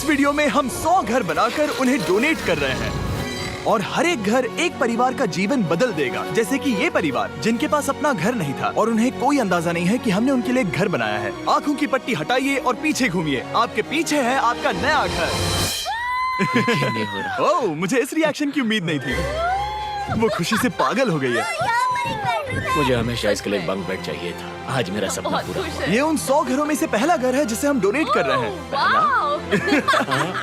इस वीडियो में हम 100 घर बनाकर उन्हें डोनेट कर रहे हैं और हर एक घर एक परिवार का जीवन बदल देगा। जैसे कि ये परिवार जिनके पास अपना घर नहीं था और उन्हें कोई अंदाजा नहीं है कि हमने उनके लिए घर बनाया है। आंखों की पट्टी हटाइए और पीछे घूमिए। आपके पीछे है आपका नया घर। नहीं हो रहा। ओह, मुझे इस रिएक्शन की उम्मीद नहीं थी। वो खुशी से पागल हो गई है। मुझे हमेशा इसके लिए बंक बेड चाहिए था। आज मेरा सपना पूरा हुआ। ये उन 100 घरों में से पहला घर है जिसे हम डोनेट कर रहे हैं।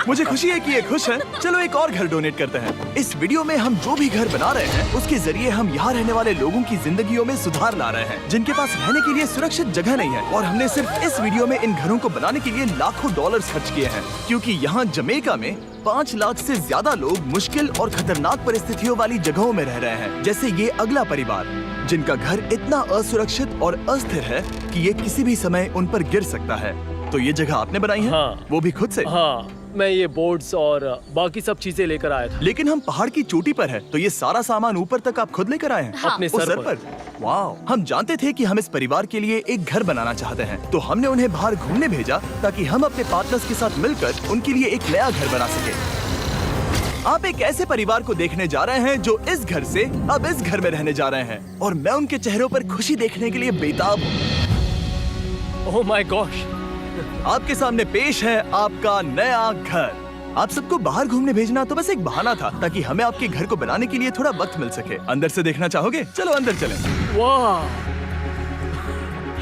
मुझे खुशी है कि ये खुश है। चलो एक और घर डोनेट करते हैं। इस वीडियो में हम जो भी घर बना रहे हैं उसके जरिए हम यहाँ रहने वाले लोगों की जिंदगियों में सुधार ला रहे हैं जिनके पास रहने के लिए सुरक्षित जगह नहीं है। और हमने सिर्फ इस वीडियो में इन घरों को बनाने के लिए लाखों डॉलर खर्च किए हैं, क्योंकि यहाँ जमैका में 5 लाख से ज्यादा लोग मुश्किल और खतरनाक परिस्थितियों वाली जगहों में रह रहे हैं। जैसे ये अगला परिवार जिनका घर इतना असुरक्षित और अस्थिर है कि ये किसी भी समय उन पर गिर सकता है। तो ये जगह आपने बनाई है? हाँ। वो भी खुद से? हाँ, मैं ये बोर्ड्स और बाकी सब चीजें लेकर आया था। लेकिन हम पहाड़ की चोटी पर है, तो ये सारा सामान ऊपर तक आप खुद लेकर आए हैं? हाँ। अपने उस सर पर। वाह! हम जानते थे कि हम इस परिवार के लिए एक घर बनाना चाहते हैं, तो हमने उन्हें बाहर घूमने भेजा ताकि हम अपने पार्टनर्स के साथ मिलकर उनके लिए एक नया घर बना सके। आप एक ऐसे परिवार को देखने जा रहे हैं जो इस घर से अब इस घर में रहने जा रहे हैं, और मैं उनके चेहरों पर खुशी देखने के लिए बेताब हूँ। Oh my gosh! आपके सामने पेश है आपका नया घर। आप सबको बाहर घूमने भेजना तो बस एक बहाना था ताकि हमें आपके घर को बनाने के लिए थोड़ा वक्त मिल सके। अंदर से देखना चाहोगे? चलो अंदर चलें। वाह!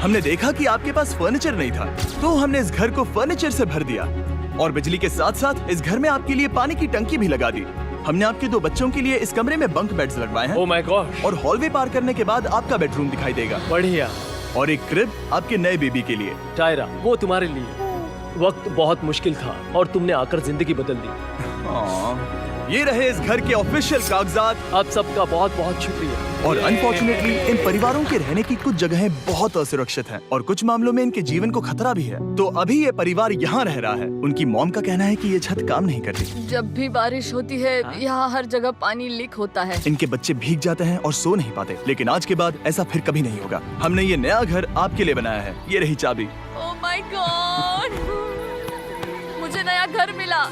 हमने देखा कि आपके पास फर्नीचर नहीं था, तो हमने इस घर को फर्नीचर से भर दिया और बिजली के साथ साथ इस घर में आपके लिए पानी की टंकी भी लगा दी। हमने आपके 2 बच्चों के लिए इस कमरे में बंक बेड्स लगवाए हैं। Oh my gosh! और हॉलवे पार करने के बाद आपका बेडरूम दिखाई देगा बढ़िया। और एक क्रिब आपके नए बेबी के लिए। टायरा, वो तुम्हारे लिए। वक्त बहुत मुश्किल था और तुमने आकर जिंदगी बदल दी। ये रहे इस घर के ऑफिशियल कागजात। आप सबका बहुत बहुत शुक्रिया। और अनफॉर्चुनेटली इन परिवारों के रहने की कुछ जगहें बहुत असुरक्षित हैं और कुछ मामलों में इनके जीवन को खतरा भी है। तो अभी ये परिवार यहाँ रह रहा है। उनकी मॉम का कहना है कि ये छत काम नहीं करती। जब भी बारिश होती है यहाँ हर जगह पानी लीक होता है। इनके बच्चे भीग जाते हैं और सो नहीं पाते, लेकिन आज के बाद ऐसा फिर कभी नहीं होगा। हमने ये नया घर आपके लिए बनाया है। ये रही चाबी। Oh my God! मुझे नया घर मिला।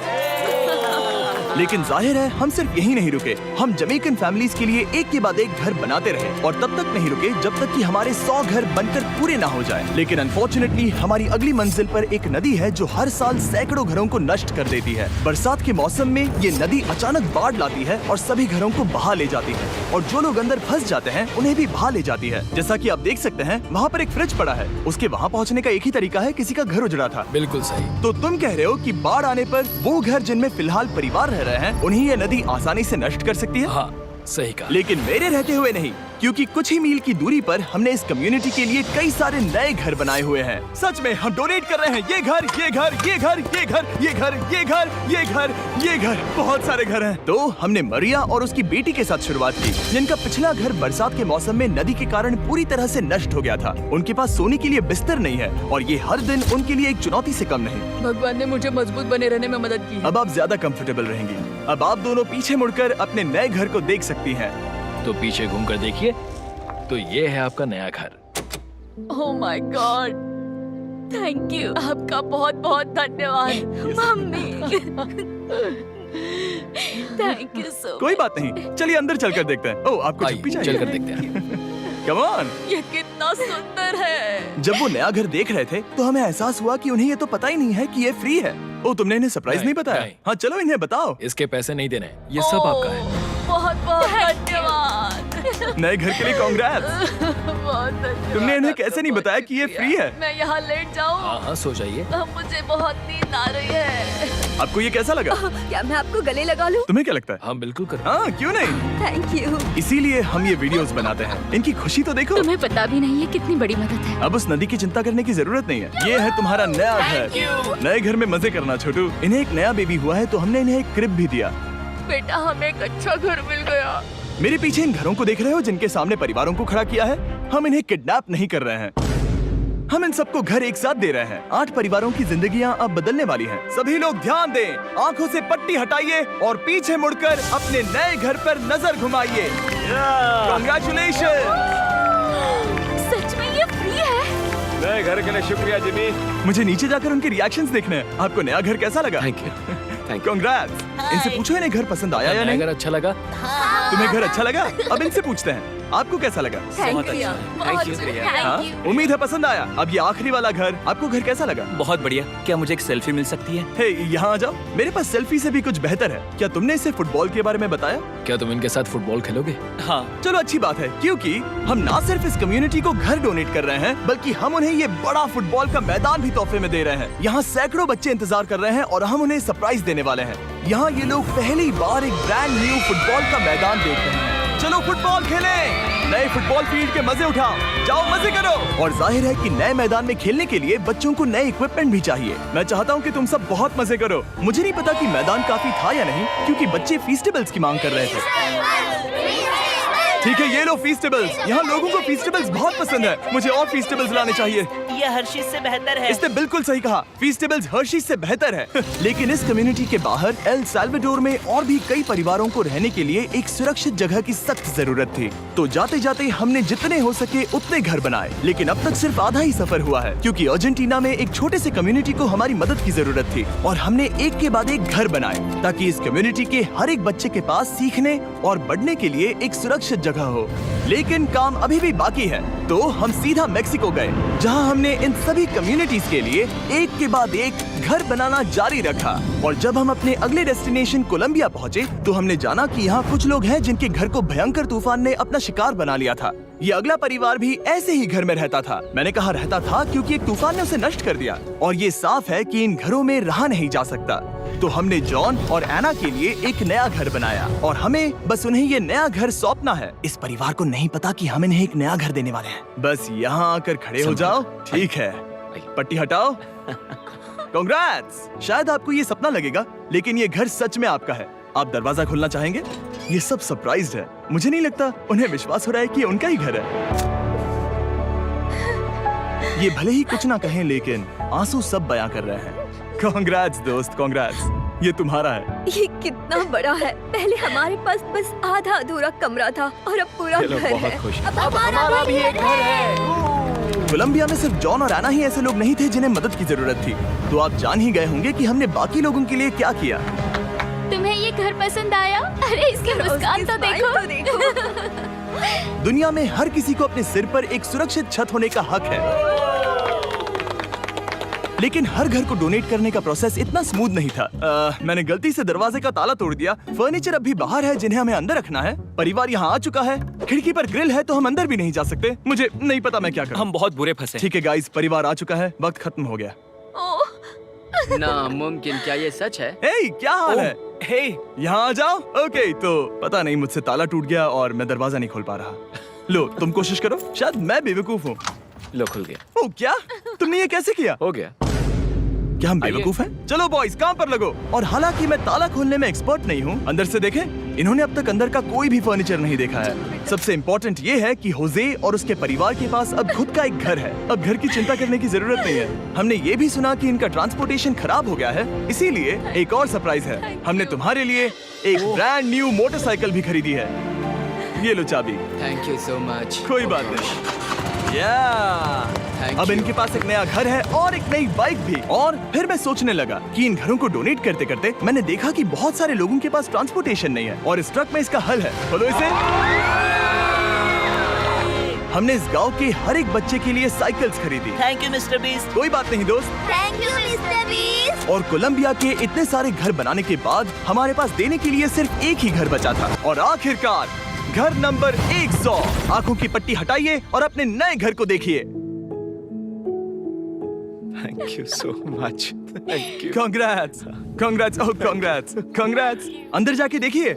लेकिन जाहिर है हम सिर्फ यही नहीं रुके। हम जमैकन फैमिलीज के लिए एक के बाद एक घर बनाते रहे और तब तक नहीं रुके जब तक कि हमारे 100 घर बनकर पूरे ना हो जाए। लेकिन अनफॉर्चुनेटली हमारी अगली मंजिल पर एक नदी है जो हर साल सैकड़ों घरों को नष्ट कर देती है। बरसात के मौसम में ये नदी अचानक बाढ़ लाती है और सभी घरों को बहा ले जाती है, और जो लोग अंदर फंस जाते हैं उन्हें भी बहा ले जाती है। जैसा कि आप देख सकते हैं वहाँ पर एक फ्रिज पड़ा है। उसके वहाँ पहुँचने का एक ही तरीका है, किसी का घर उजड़ा था। बिल्कुल सही। तो तुम कह रहे हो कि बाढ़ आने पर वो घर जिनमें फिलहाल परिवार रह रहे हैं उन्हें ये नदी आसानी से नष्ट कर सकती है? हाँ, सही कहा। लेकिन मेरे रहते हुए नहीं, क्योंकि कुछ ही मील की दूरी पर हमने इस कम्युनिटी के लिए कई सारे नए घर बनाए हुए हैं। सच में हम डोनेट कर रहे हैं। ये घर, ये घर, ये घर, ये घर, ये घर, ये घर, ये घर, ये घर, बहुत सारे घर हैं। तो हमने मरिया और उसकी बेटी के साथ शुरुआत की, जिनका पिछला घर बरसात के मौसम में नदी के कारण पूरी तरह से नष्ट हो गया था। उनके पास सोने के लिए बिस्तर नहीं है और ये हर दिन उनके लिए एक चुनौती से कम नहीं। भगवान ने मुझे मजबूत बने रहने में मदद की है। अब आप ज्यादा कंफर्टेबल रहेंगी। अब आप दोनों पीछे मुड़कर अपने नए घर को देख सकती हैं। तो पीछे घूमकर देखिए, तो ये है आपका नया घर। Oh my God! Thank you. आपका बहुत बहुत धन्यवाद मम्मी। Thank you so. कोई बात नहीं, चलिए अंदर चलकर देखते हैं। ओह, आपको आइए, चुप्पी चाहिए? चलकर देखते हैं। Come on. ये कितना सुंदर है। जब वो नया घर देख रहे थे तो हमें एहसास हुआ कि उन्हें ये तो पता ही नहीं है कि ये फ्री है। ओ, तुमने इन्हें सरप्राइज नहीं बताया? नहीं। हाँ, चलो इन्हें बताओ। इसके पैसे नहीं देने, ये सब आपका है। बहुत बहुत धन्यवाद। नए घर के लिए कांग्रेट्स। बहुत धन्यवाद। तुमने इन्हें कैसे नहीं बताया कि ये फ्री है? मैं यहाँ लेट जाऊँ? हाँ हाँ, सो जाइए। मुझे बहुत नींद आ रही है। आपको ये कैसा लगा? क्या मैं आपको गले लगा लूं? तुम्हें क्या लगता है? हाँ बिल्कुल कर। हाँ, क्यों नहीं? Thank you. इसीलिए हम ये वीडियोस बनाते हैं। इनकी खुशी तो देखो। तुम्हें पता भी नहीं है कितनी बड़ी मदद है। अब उस नदी की चिंता करने की जरूरत नहीं है। ये है तुम्हारा नया घर। नए घर में मजे करना छोटू। इन्हें एक नया बेबी हुआ है तो हमने इन्हें एक क्रिब भी दिया। बेटा, हमें एक अच्छा घर मिल गया। मेरे पीछे इन घरों को देख रहे हो जिनके सामने परिवारों को खड़ा किया है? हम इन्हें किडनैप नहीं कर रहे हैं। हम इन सबको घर एक साथ दे रहे हैं। 8 परिवारों की जिंदगियां अब बदलने वाली हैं। सभी लोग ध्यान दें, आंखों से पट्टी हटाइए और पीछे मुड़कर अपने नए घर पर नजर घुमाइए। कांग्रेचुलेशन। सच में ये फ्री है? नए घर के लिए शुक्रिया जिमी। मुझे नीचे जाकर उनके रिएक्शंस देखने हैं। आपको नया घर कैसा लगा? Thank you, thank you. Congrats. इनसे पूछो इन्हें घर पसंद आया या नहीं? अगर अच्छा लगा तुम्हें घर अच्छा लगा? अब इनसे पूछते हैं आपको कैसा लगा? Thank you. हाँ? उम्मीद है पसंद आया। अब ये आखिरी वाला घर, आपको घर कैसा लगा? बहुत बढ़िया। क्या मुझे एक सेल्फी मिल सकती है? हे, यहाँ आ जाओ। मेरे पास सेल्फी से भी कुछ बेहतर है। क्या तुमने इसे फुटबॉल के बारे में बताया? क्या तुम इनके साथ फुटबॉल खेलोगे? हाँ। चलो अच्छी बात है, क्योंकि हम ना सिर्फ इस कम्युनिटी को घर डोनेट कर रहे हैं, बल्कि हम उन्हें ये बड़ा फुटबॉल का मैदान भी तोहफे में दे रहे हैं। यहाँ सैकड़ों बच्चे इंतजार कर रहे हैं और हम उन्हें सरप्राइज देने वाले हैं। यहाँ ये लोग पहली बार एक ब्रांड न्यू फुटबॉल का मैदान देख रहे हैं। चलो फुटबॉल खेलें, नए फुटबॉल फील्ड के मजे उठाओ, जाओ मजे करो। और जाहिर है कि नए मैदान में खेलने के लिए बच्चों को नए इक्विपमेंट भी चाहिए। मैं चाहता हूँ कि तुम सब बहुत मजे करो। मुझे नहीं पता कि मैदान काफी था या नहीं, क्योंकि बच्चे फीस्टेबल्स की मांग कर रहे थे। ठीक है, ये लो फीस्टेबल्स। यहाँ लोगों को फीस्टेबल्स बहुत पसंद है। मुझे और फीस्टेबल्स लाने चाहिए। ये हर्शीज से बेहतर है। इसने बिल्कुल सही कहा, फीस्टेबल्स हर्शीज से बेहतर है। लेकिन इस कम्युनिटी के बाहर एल साल्वाडोर में और भी कई परिवारों को रहने के लिए एक सुरक्षित जगह की सख्त जरूरत थी। तो जाते जाते हमने जितने हो सके उतने घर बनाए, लेकिन अब तक सिर्फ आधा ही सफर हुआ है, क्योंकि अर्जेंटीना में एक छोटे से कम्युनिटी को हमारी मदद की जरूरत थी और हमने एक के बाद एक घर बनाए ताकि इस कम्युनिटी के हर एक बच्चे के पास सीखने और बढ़ने के लिए एक सुरक्षित जगह हो। लेकिन काम अभी भी बाकी है, तो हम सीधा मेक्सिको गए, जहां हमने इन सभी कम्युनिटीज के लिए एक के बाद एक घर बनाना जारी रखा। और जब हम अपने अगले डेस्टिनेशन कोलंबिया पहुंचे, तो हमने जाना कि यहाँ कुछ लोग हैं जिनके घर को भयंकर तूफान ने अपना शिकार बना लिया था। ये अगला परिवार भी ऐसे ही घर में रहता था। मैंने कहा रहता था क्योंकि एक तूफान ने उसे नष्ट कर दिया, और ये साफ है कि इन घरों में रहा नहीं जा सकता। तो हमने जॉन और एना के लिए एक नया घर बनाया और हमें बस उन्हें ये नया घर सौंपना है। इस परिवार को नहीं पता कि हम इन्हें एक नया घर देने वाले हैं। बस यहाँ आकर खड़े हो जाओ। ठीक है, पट्टी हटाओ। कांग्रेट्स। शायद आपको ये सपना लगेगा, लेकिन ये घर सच में आपका है। आप दरवाजा खोलना चाहेंगे? ये सब सरप्राइज्ड है। मुझे नहीं लगता उन्हें विश्वास हो रहा है कि ये उनका ही घर है। ये भले ही कुछ ना कहें, लेकिन आंसू सब बयां कर रहे हैं। कांग्रेट्स दोस्त, कांग्रेट्स। ये तुम्हारा है। ये कितना बड़ा है। पहले हमारे पास बस आधा अधूरा कमरा था और अब पूरा ये लोग घर बहुत है। खुश हैं। अब हमारा भी एक घर है। कोलंबिया में सिर्फ जॉन और एना ही ऐसे लोग नहीं थे जिन्हें मदद की जरूरत थी। तो आप जान ही गए होंगे कि हमने बाकी लोगों के लिए क्या किया। तुम्हें ये घर पसंद आया? अरे इसकी मुस्कान तो देखो। दुनिया में हर किसी को अपने सिर पर एक सुरक्षित छत होने का हक है, लेकिन हर घर को डोनेट करने का प्रोसेस इतना स्मूथ नहीं था। मैंने गलती से दरवाजे का ताला तोड़ दिया। फर्नीचर अब भी बाहर है जिन्हें हमें अंदर रखना है। परिवार यहाँ आ चुका है। खिड़की पर ग्रिल है, तो हम अंदर भी नहीं जा सकते। मुझे नहीं पता मैं क्या करूं। हम बहुत बुरे फंसे। ठीक है गाइस, परिवार आ चुका है। वक्त खत्म हो गया। नामुमकिन। क्या ये सच है? हे, क्या हाल है? हे, यहाँ आ जाओ। ओके, तो पता नहीं मुझसे ताला टूट गया और मैं दरवाजा नहीं खोल पा रहा। लो, तुम कोशिश करो। शायद मैं बेवकूफ हूँ। लो खुल गया। ओ क्या? तुमने ये कैसे किया? हो गया। क्या हम बेवकूफ हैं? चलो बॉयज, काम पर लगो। और हालांकि मैं ताला खोलने में एक्सपर्ट नहीं हूँ, अंदर से देखें। इन्होंने अब तक अंदर का कोई भी फर्नीचर नहीं देखा है। सबसे इम्पोर्टेंट ये है कि होजे और उसके परिवार के पास अब खुद का एक घर है। अब घर की चिंता करने की जरूरत नहीं है। हमने ये भी सुना कि इनका ट्रांसपोर्टेशन खराब हो गया है, इसीलिए एक और सरप्राइज है। हमने तुम्हारे लिए एक ब्रांड न्यू मोटरसाइकिल भी खरीदी है। ये लो चाबी। Thank you so much. कोई बात नहीं। अब इनके पास एक नया घर है और एक नई बाइक भी। और फिर मैं सोचने लगा कि इन घरों को डोनेट करते करते मैंने देखा कि बहुत सारे लोगों के पास ट्रांसपोर्टेशन नहीं है, और इस ट्रक में इसका हल है। खोलो इसे। हमने इस गांव के हर एक बच्चे के लिए साइकिल्स खरीदी। Thank you mister beast. कोई बात नहीं दोस्त। Thank you mister beast. और कोलंबिया के इतने सारे घर बनाने के बाद हमारे पास देने के लिए सिर्फ एक ही घर बचा था। और आखिरकार घर नंबर 100। आंखों की पट्टी हटाइए और अपने नए घर को देखिए। Thank you so much. Thank you. Congrats, congrats, oh congrats, congrats. अंदर जाके देखिए।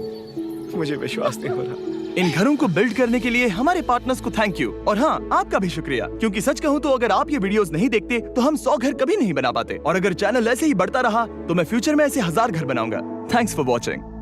मुझे विश्वास नहीं हो रहा। इन घरों को बिल्ड करने के लिए हमारे पार्टनर्स को थैंक यू। और हाँ, आपका भी शुक्रिया, क्योंकि सच कहूँ तो अगर आप ये वीडियोस नहीं देखते तो हम 100 घर कभी नहीं बना पाते। और अगर चैनल ऐसे ही बढ़ता रहा तो मैं फ्यूचर में ऐसे 1000 घर बनाऊंगा। Thanks for watching.